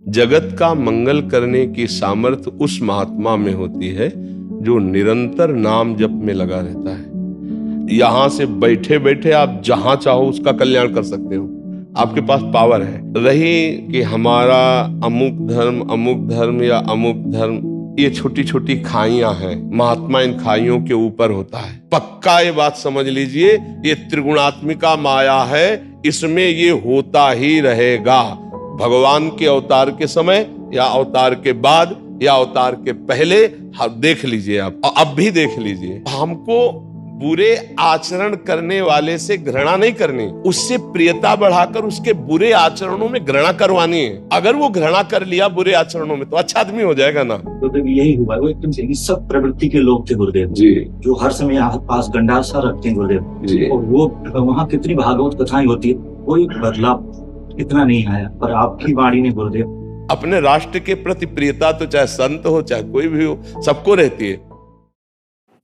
जगत का मंगल करने की सामर्थ्य उस महात्मा में होती है जो निरंतर नाम जप में लगा रहता है। यहां से बैठे बैठे आप जहां चाहो उसका कल्याण कर सकते हो। आपके पास पावर है। रही कि हमारा अमुक धर्म या अमुक धर्म, ये छोटी छोटी खाइयां हैं। महात्मा इन खाइयों के ऊपर होता है। पक्का ये बात समझ लीजिए, ये त्रिगुणात्मिका माया है, इसमें ये होता ही रहेगा। भगवान के अवतार के समय या अवतार के बाद या अवतार के पहले, देख लीजिए आप, अब भी देख लीजिए। हमको बुरे आचरण करने वाले से घृणा नहीं करनी, उससे प्रियता बढ़ाकर उसके बुरे आचरणों में घृणा करवानी है। अगर वो घृणा कर लिया बुरे आचरणों में तो अच्छा आदमी हो जाएगा ना। तो यही हुआ, वो एकदम से सब प्रवृत्ति के लोग थे गुरुदेव जी, जो हर समय यहाँ पास गंडासा रखते हैं गुरुदेव जी। और वो वहाँ कितनी भागवत कथाएं होती है, कोई बदलाव इतना नहीं आया। पर आपकी वाणी ने गुरुदेव, अपने राष्ट्र के प्रति प्रियता तो चाहे संत हो चाहे कोई भी हो, सबको रहती है।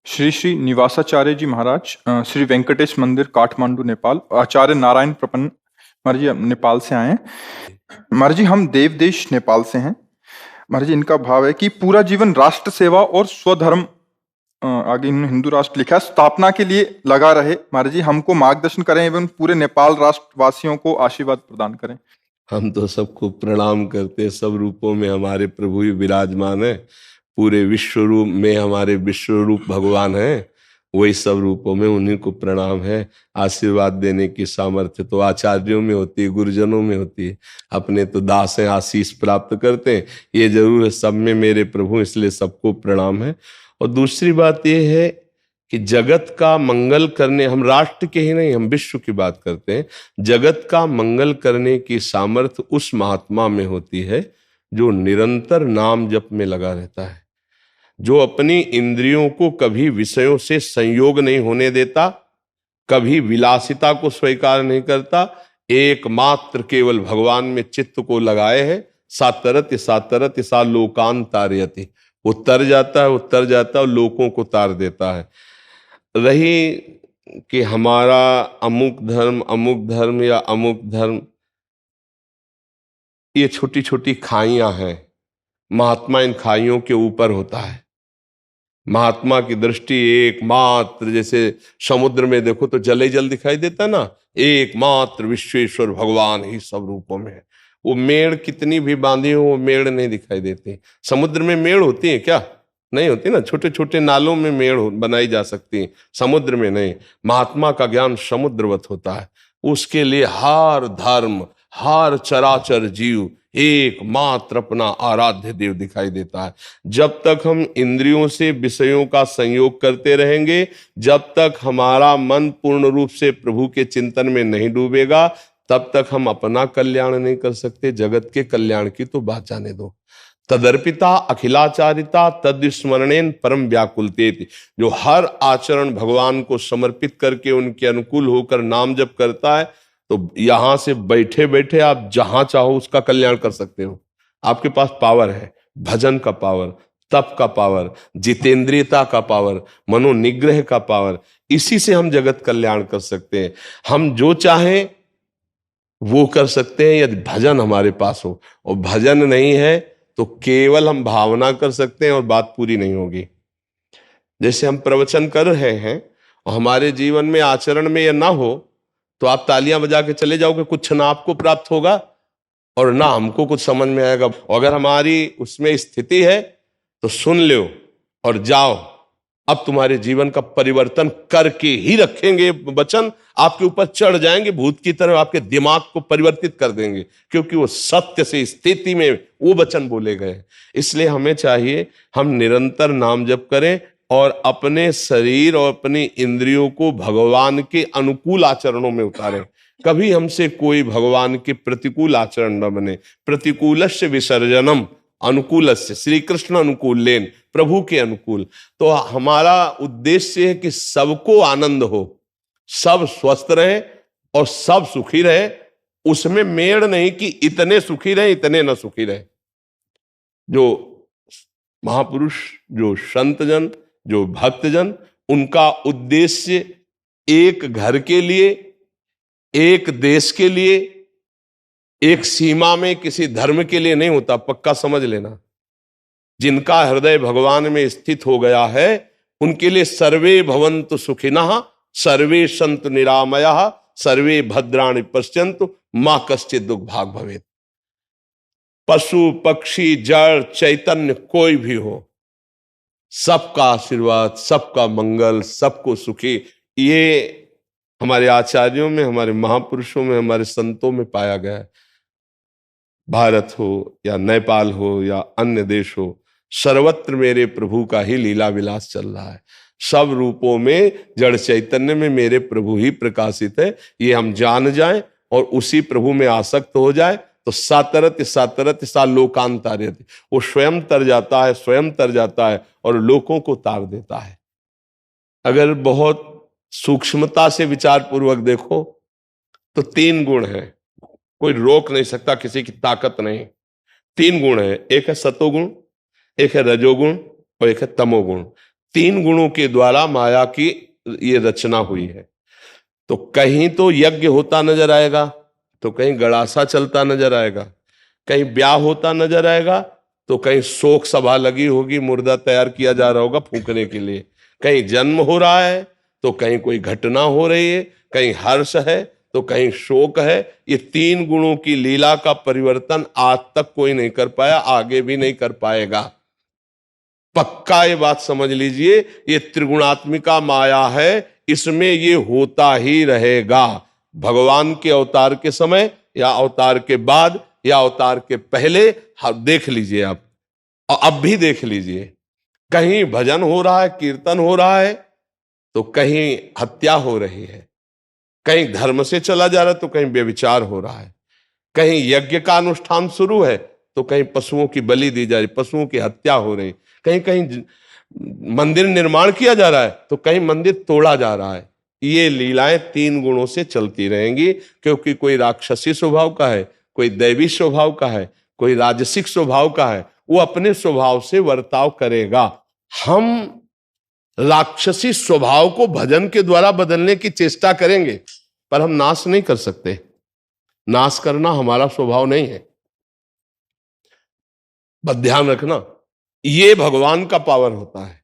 श्री श्री निवासाचार्य जी महाराज, श्री वेंकटेश मंदिर, काठमांडू, नेपाल। आचार्य नारायण प्रपन्न महाराज जी नेपाल से आए हैं। महाराज जी, हम देव देश नेपाल से हैं। महाराज जी, इनका भाव है कि पूरा जीवन राष्ट्र सेवा और स्वधर्म, आगे इन्होंने हिंदू राष्ट्र लिखा, स्थापना के लिए लगा रहे। महाराज जी, हमको मार्गदर्शन करें एवं पूरे नेपाल राष्ट्र वासियों को आशीर्वाद प्रदान करें। हम तो सबको प्रणाम करते, सब रूपों में हमारे प्रभु ही विराजमान है। पूरे विश्व रूप में हमारे विश्व रूप भगवान है, वही सब रूपों में उन्हीं को प्रणाम है। आशीर्वाद देने की सामर्थ्य तो आचार्यों में होती है, गुरुजनों में होती है। अपने तो दास हैं, आशीष प्राप्त करते हैं, ये जरूर है सब में मेरे प्रभु, इसलिए सबको प्रणाम है। और दूसरी बात यह है कि जगत का मंगल करने, हम राष्ट्र के ही नहीं, हम विश्व की बात करते हैं। जगत का मंगल करने की सामर्थ्य उस महात्मा में होती है जो निरंतर नाम जप में लगा रहता है, जो अपनी इंद्रियों को कभी विषयों से संयोग नहीं होने देता, कभी विलासिता को स्वीकार नहीं करता, एकमात्र केवल भगवान में चित्त को लगाए है। सातरति सातरति सा लोकान तारयति, वो तर जाता है, वो तर जाता है और लोकों को तार देता है। रही कि हमारा अमुक धर्म या अमुक धर्म, ये छोटी छोटी खाइयां हैं। महात्मा इन खाइयों के ऊपर होता है। महात्मा की दृष्टि एकमात्र, जैसे समुद्र में देखो तो जल ही जल दिखाई देता ना, एकमात्र विश्वेश्वर भगवान ही सब रूपों में है। वो मेड़ कितनी भी बांधी हो, वो मेड़ नहीं दिखाई देती। समुद्र में मेड़ होती है क्या? नहीं होती ना। छोटे छोटे नालों में मेड़ बनाई जा सकती है, समुद्र में नहीं। महात्मा का ज्ञान समुद्रवत होता है। उसके लिए हर धर्म, हर चराचर जीव एकमात्र अपना आराध्य देव दिखाई देता है। जब तक हम इंद्रियों से विषयों का संयोग करते रहेंगे, जब तक हमारा मन पूर्ण रूप से प्रभु के चिंतन में नहीं डूबेगा, तब तक हम अपना कल्याण नहीं कर सकते। जगत के कल्याण की तो बात जाने दो। तदर्पिता अखिलाचारिता तद्स्मरणेन परम व्याकुलतेति, जो हर आचरण भगवान को समर्पित करके उनके अनुकूल होकर नाम जप करता है, तो यहां से बैठे बैठे आप जहां चाहो उसका कल्याण कर सकते हो। आपके पास पावर है, भजन का पावर, तप का पावर, जितेंद्रियता का पावर, मनोनिग्रह का पावर। इसी से हम जगत कल्याण कर सकते हैं। हम जो चाहें वो कर सकते हैं यदि भजन हमारे पास हो, और भजन नहीं है तो केवल हम भावना कर सकते हैं और बात पूरी नहीं होगी। जैसे हम प्रवचन कर रहे हैं और हमारे जीवन में आचरण में यह ना हो, तो आप तालियां बजा के चले जाओगे, कुछ ना आपको प्राप्त होगा और ना हमको कुछ समझ में आएगा। अगर हमारी उसमें स्थिति है तो सुन लो और जाओ। अब तुम्हारे जीवन का परिवर्तन करके ही रखेंगे। वचन आपके ऊपर चढ़ जाएंगे, भूत की तरह आपके दिमाग को परिवर्तित कर देंगे, क्योंकि वो सत्य से स्थिति में वो वचन बोले गए। इसलिए हमें चाहिए हम निरंतर नाम जप करें और अपने शरीर और अपनी इंद्रियों को भगवान के अनुकूल आचरणों में उतारें। कभी हमसे कोई भगवान के प्रतिकूल आचरण न बने। प्रतिकूलस्य विसर्जनम अनुकूलस्य, श्री कृष्ण अनुकूल लेन, प्रभु के अनुकूल। तो हमारा उद्देश्य है कि सबको आनंद हो, सब स्वस्थ रहे और सब सुखी रहे। उसमें मेड़ नहीं कि इतने सुखी रहे इतने न सुखी रहे। जो महापुरुष, जो संतजन, जो भक्तजन, उनका उद्देश्य एक घर के लिए, एक देश के लिए, एक सीमा में किसी धर्म के लिए नहीं होता, पक्का समझ लेना। जिनका हृदय भगवान में स्थित हो गया है उनके लिए सर्वे भवन्तु सुखिनः, सर्वे सन्तु निरामयाः, सर्वे भद्राणि पश्यन्तु, मां कश्चित् दुख भाग भवेत्। पशु पक्षी जड़ चैतन्य कोई भी हो, सबका आशीर्वाद, सबका मंगल, सबको सुखी, ये हमारे आचार्यों में, हमारे महापुरुषों में, हमारे संतों में पाया गया है। भारत हो या नेपाल हो या अन्य देश हो, सर्वत्र मेरे प्रभु का ही लीला विलास चल रहा है। सब रूपों में जड़ चैतन्य में मेरे प्रभु ही प्रकाशित है। ये हम जान जाएं और उसी प्रभु में आसक्त हो जाए तो सातरत सातरत सा लोकांतार्यति, वो स्वयं तर जाता है, स्वयं तर जाता है और लोकों को तार देता है। अगर बहुत सूक्ष्मता से विचार पूर्वक देखो तो 3 गुण हैं, कोई रोक नहीं सकता, किसी की ताकत नहीं। 3 गुण है, एक है सतोगुण, एक है रजोगुण और एक है तमोगुण। 3 गुणों के द्वारा माया की ये रचना हुई है। तो कहीं तो यज्ञ होता नजर आएगा, तो कहीं गड़ासा चलता नजर आएगा, कहीं ब्याह होता नजर आएगा, तो कहीं शोक सभा लगी होगी, मुर्दा तैयार किया जा रहा होगा फूंकने के लिए, कहीं जन्म हो रहा है तो कहीं कोई घटना हो रही है, कहीं हर्ष है तो कहीं शोक है। ये 3 गुणों की लीला का परिवर्तन आज तक कोई नहीं कर पाया, आगे भी नहीं कर पाएगा। पक्का ये बात समझ लीजिए, ये त्रिगुणात्मिका माया है, इसमें ये होता ही रहेगा। भगवान के अवतार के समय या अवतार के बाद या अवतार के पहले, देख लीजिए आप, और अब भी देख लीजिए, कहीं भजन हो रहा है, कीर्तन हो रहा है तो कहीं हत्या हो रही है, कहीं धर्म से चला जा रहा है तो कहीं व्यभिचार हो रहा है, कहीं यज्ञ का अनुष्ठान शुरू है तो कहीं पशुओं की बलि दी जा रही, पशुओं की हत्या हो रही, कहीं कहीं मंदिर निर्माण किया जा रहा है तो कहीं मंदिर तोड़ा जा रहा है। ये लीलाएं 3 गुणों से चलती रहेंगी, क्योंकि कोई राक्षसी स्वभाव का है, कोई दैवी स्वभाव का है, कोई राजसिक स्वभाव का है, वो अपने स्वभाव से वर्ताव करेगा। हम राक्षसी स्वभाव को भजन के द्वारा बदलने की चेष्टा करेंगे, पर हम नाश नहीं कर सकते। नाश करना हमारा स्वभाव नहीं है, बस ध्यान रखना, ये भगवान का पावर होता है।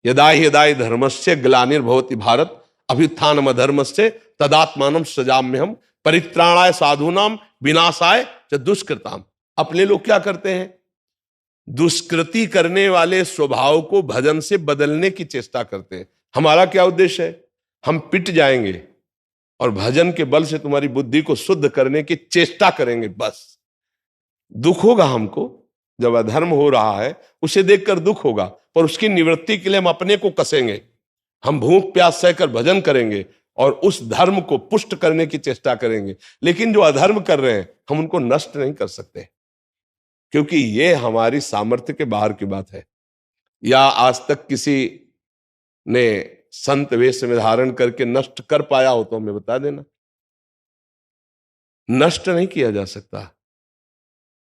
यदा यदा धर्मस्य ग्लानिर्भवति भारत अभ्युत्थानम अधर्मस्य तदात्मानं सृजाम्यहम् परित्राणाय साधूनां विनाशाय च दुष्कृताम। अपने लोग क्या करते हैं, दुष्कृति करने वाले स्वभाव को भजन से बदलने की चेष्टा करते हैं। हमारा क्या उद्देश्य है, हम पिट जाएंगे और भजन के बल से तुम्हारी बुद्धि को शुद्ध करने की चेष्टा करेंगे। बस दुख होगा हमको, जब अधर्म हो रहा है उसे देखकर दुख होगा, पर उसकी निवृत्ति के लिए हम अपने को कसेंगे, हम भूख प्यास सहकर भजन करेंगे और उस धर्म को पुष्ट करने की चेष्टा करेंगे। लेकिन जो अधर्म कर रहे हैं हम उनको नष्ट नहीं कर सकते, क्योंकि ये हमारी सामर्थ्य के बाहर की बात है। या आज तक किसी ने संत वेश में धारण करके नष्ट कर पाया हो तो हमें बता देना। नष्ट नहीं किया जा सकता।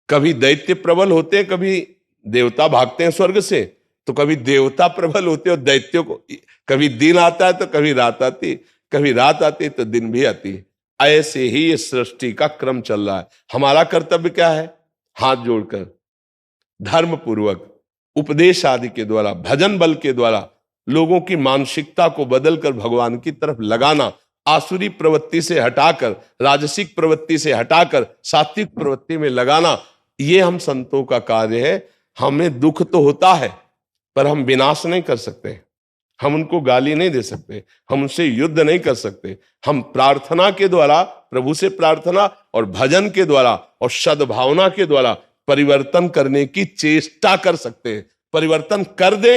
कभी दैत्य प्रबल होते हैं, कभी देवता भागते हैं स्वर्ग से, तो कभी देवता प्रबल होते हैं और दैत्यों को, कभी दिन आता है तो कभी रात आती, कभी रात आती तो दिन भी आती है। ऐसे ही ये सृष्टि का क्रम चल रहा है। हमारा कर्तव्य क्या है, हाथ जोड़कर धर्म पूर्वक उपदेश आदि के द्वारा, भजन बल के द्वारा लोगों की मानसिकता को बदलकर भगवान की तरफ लगाना, आसुरी प्रवृत्ति से हटाकर, राजसिक प्रवृत्ति से हटाकर सात्विक प्रवृत्ति में लगाना, ये हम संतों का कार्य है। हमें दुख तो होता है पर हम विनाश नहीं कर सकते, हम उनको गाली नहीं दे सकते, हम उनसे युद्ध नहीं कर सकते। हम प्रार्थना के द्वारा, प्रभु से प्रार्थना और भजन के द्वारा और सद्भावना के द्वारा परिवर्तन करने की चेष्टा कर सकते हैं। परिवर्तन कर दे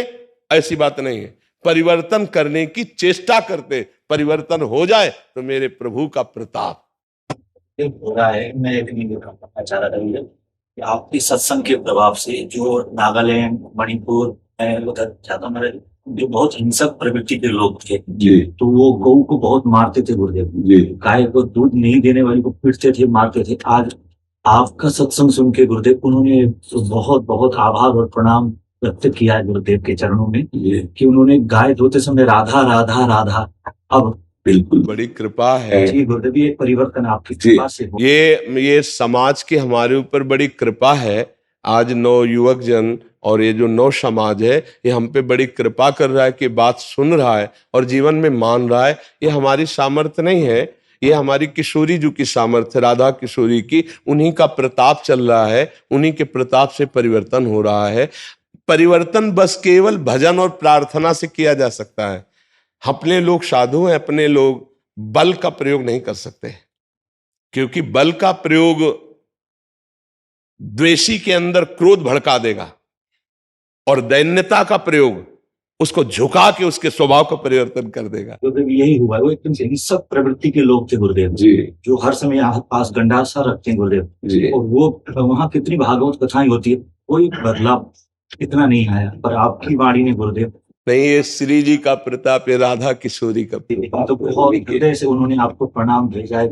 ऐसी बात नहीं है, परिवर्तन करने की चेष्टा करते, परिवर्तन हो जाए तो मेरे प्रभु का प्रताप हो रहा है। मैं एक नहीं कहना चाह रहा था कि आपकी सत्संग के प्रभाव से जो नागालैंड, मणिपुर, उधर ज्यादा मेरे जो बहुत हिंसक प्रवृत्ति के लोग थे जी, तो वो गऊ को बहुत मारते थे गुरुदेव जी, गाय को दूध नहीं देने वाली को पीटते थे, मारते थे। आज आपका सत्संग सुन के गुरुदेव उन्होंने बहुत बहुत आभार और प्रणाम व्यक्त किया है गुरुदेव के चरणों में कि उन्होंने गाय धोते समय राधा राधा राधा, अब बिल्कुल बड़ी कृपा है। जी गुरुदेव, ये परिवर्तन आपकी जी, कृपा से हो। ये समाज की हमारे ऊपर बड़ी कृपा है। आज नौ युवक जन और ये जो नौ समाज है, ये हम पे बड़ी कृपा कर रहा है कि बात सुन रहा है और जीवन में मान रहा है। ये हमारी सामर्थ्य नहीं है, ये हमारी किशोरी जी की सामर्थ्य, राधा किशोरी की, उन्हीं का प्रताप चल रहा है, उन्हीं के प्रताप से परिवर्तन हो रहा है। परिवर्तन बस केवल भजन और प्रार्थना से किया जा सकता है। अपने लोग साधु हैं, अपने लोग बल का प्रयोग नहीं कर सकते, क्योंकि बल का प्रयोग द्वेषी के अंदर क्रोध भड़का देगा और दैन्यता का प्रयोग उसको झुका के उसके स्वभाव का परिवर्तन कर देगा। गुरुदेव यही हुआ, वो एकदम से हिंसक प्रवृत्ति के लोग थे गुरुदेव जी जो हर समय आस पास गंडासा रखते हैं गुरुदेव। जी, और वो वहाँ कितनी भागवत कथाएं होती है, कोई बदलाव इतना नहीं आया, पर आपकी वाणी ने गुरुदेव नहीं, ये श्री जी का प्रताप, ये राधा किशोरी का तो बहुत हृदय से उन्होंने आपको प्रणाम भेजा है।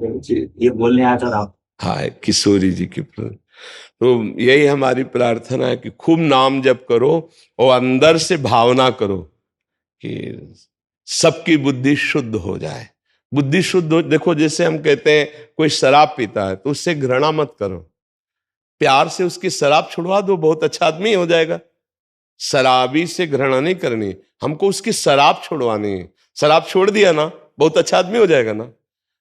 ये बोलने आया था आप। हाँ, किशोरी जी की तो यही हमारी प्रार्थना है कि खूब नाम जप करो और अंदर से भावना करो कि सबकी बुद्धि शुद्ध हो जाए। बुद्धि शुद्ध हो, देखो जैसे हम कहते हैं कोई शराब पीता है तो उससे घृणा मत करो, प्यार से उसकी शराब छुड़वा दो, बहुत अच्छा आदमी हो जाएगा। शराबी से घृणा नहीं करनी, हमको उसकी शराब छुड़वानी है। शराब छोड़ दिया ना, बहुत अच्छा आदमी हो जाएगा ना।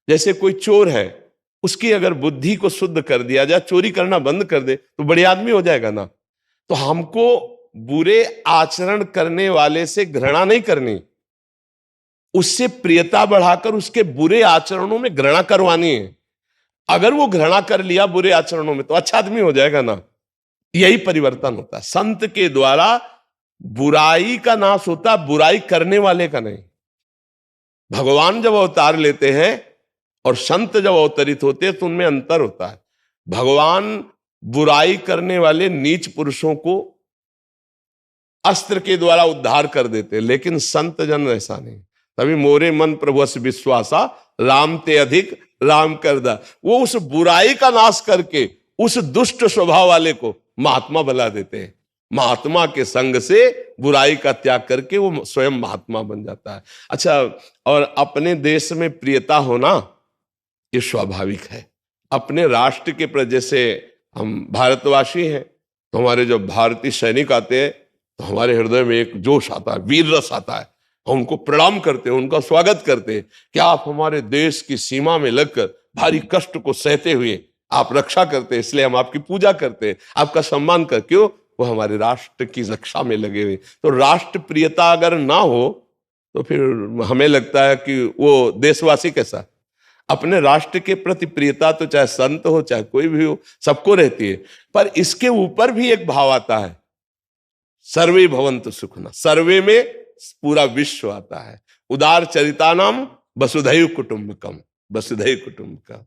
जैसे कोई चोर है, उसकी अगर बुद्धि को शुद्ध कर दिया जाए, चोरी करना बंद कर दे, तो बड़े आदमी हो जाएगा ना। तो हमको बुरे आचरण करने वाले से घृणा नहीं करनी, उससे प्रियता बढ़ाकर उसके बुरे आचरणों में घृणा करवानी है। अगर वो घृणा कर लिया बुरे आचरणों में, तो अच्छा आदमी हो जाएगा ना। यही परिवर्तन होता है। संत के द्वारा बुराई का नाश होता, बुराई करने वाले का नहीं। भगवान जब अवतार लेते हैं और संत जब अवतरित होते हैं तो उनमें अंतर होता है। भगवान बुराई करने वाले नीच पुरुषों को अस्त्र के द्वारा उद्धार कर देते, लेकिन संत जन ऐसा नहीं। तभी मोरे मन प्रभु अस विश्वासा, राम ते अधिक राम कर दा। वो उस बुराई का नाश करके उस दुष्ट स्वभाव वाले को महात्मा बना देते हैं। महात्मा के संग से बुराई का त्याग करके वो स्वयं महात्मा बन जाता है। अच्छा, और अपने देश में प्रियता होना ये स्वाभाविक है। अपने राष्ट्र के प्रति, जैसे हम भारतवासी हैं तो हमारे जो भारतीय सैनिक आते हैं तो हमारे हृदय में एक जोश आता है, वीर रस आता है। हम उनको प्रणाम करते हैं, उनका स्वागत करते हैं कि आप हमारे देश की सीमा में लगकर भारी कष्ट को सहते हुए आप रक्षा करते हैं, इसलिए हम आपकी पूजा करते हैं, आपका सम्मान कर। क्यों? वो हमारे राष्ट्र की रक्षा में लगे हुए। तो राष्ट्र प्रियता अगर ना हो तो फिर हमें लगता है कि वो देशवासी कैसा। अपने राष्ट्र के प्रति प्रियता तो चाहे संत हो चाहे कोई भी हो, सबको रहती है। पर इसके ऊपर भी एक भाव आता है, सर्वे भवन्तु सुखिनः। सर्वे में पूरा विश्व आता है। उदार चरितानाम वसुधैव कुटुंबकम, वसुधैव कुटुंबकम।